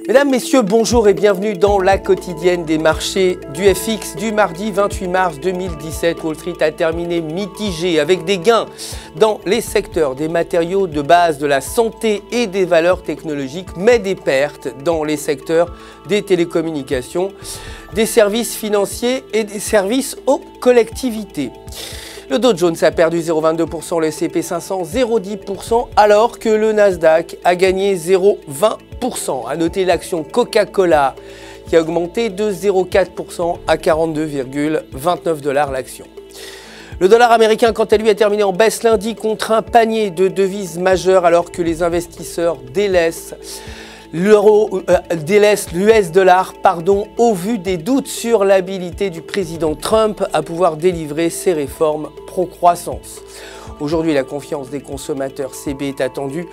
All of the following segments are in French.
Mesdames, Messieurs, bonjour et bienvenue dans la quotidienne des marchés du FX du mardi 28 mars 2017. Wall Street a terminé mitigé avec des gains dans les secteurs des matériaux de base, de la santé et des valeurs technologiques, mais des pertes dans les secteurs des télécommunications, des services financiers et des services aux collectivités. Le Dow Jones a perdu 0,22%, le S&P 500 0,10%, alors que le Nasdaq a gagné 0,20%. A noter l'action Coca-Cola qui a augmenté de 0,4% à 42,29 $ l'action. Le dollar américain, quant à lui, a terminé en baisse lundi contre un panier de devises majeures alors que les investisseurs délaissent l'US dollar, au vu des doutes sur l'habilité du président Trump à pouvoir délivrer ses réformes pro-croissance. Aujourd'hui, la confiance des consommateurs CB est attendue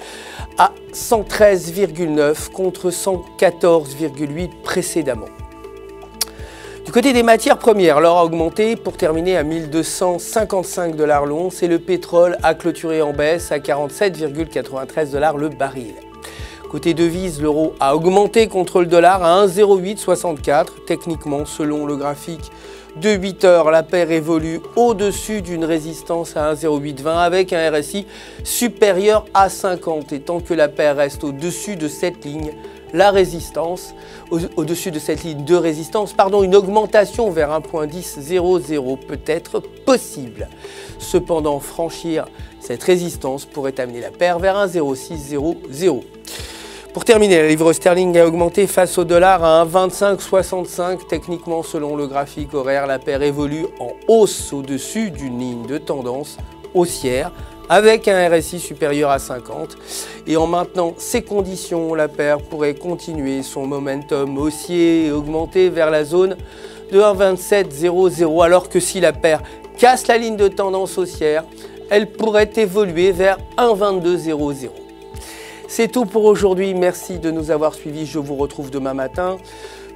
à 113,9 contre 114,8 précédemment. Du côté des matières premières, l'or a augmenté pour terminer à 1255 $ l'once et le pétrole a clôturé en baisse à 47,93 $ le baril. Côté devises, l'euro a augmenté contre le dollar à 1,0864. Techniquement, selon le graphique de 8 heures, la paire évolue au-dessus d'une résistance à 1,0820 avec un RSI supérieur à 50. Et tant que la paire reste au-dessus de cette ligne, au-dessus de cette ligne de résistance, une augmentation vers 1,1000 peut être possible. Cependant, franchir cette résistance pourrait amener la paire vers 1,0600. Pour terminer, la livre sterling a augmenté face au dollar à 1,2565. Techniquement, selon le graphique horaire, la paire évolue en hausse au-dessus d'une ligne de tendance haussière avec un RSI supérieur à 50. Et en maintenant ces conditions, la paire pourrait continuer son momentum haussier et augmenter vers la zone de 1,2700. Alors que si la paire casse la ligne de tendance haussière, elle pourrait évoluer vers 1,2200. C'est tout pour aujourd'hui. Merci de nous avoir suivis. Je vous retrouve demain matin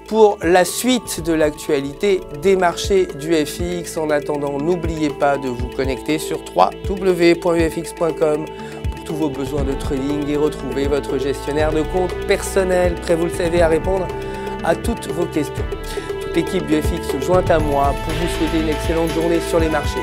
pour la suite de l'actualité des marchés du FX. En attendant, n'oubliez pas de vous connecter sur www.ufx.com pour tous vos besoins de trading et retrouver votre gestionnaire de compte personnel, prêt, vous le savez, à répondre à toutes vos questions. Toute l'équipe du FX se joint à moi pour vous souhaiter une excellente journée sur les marchés.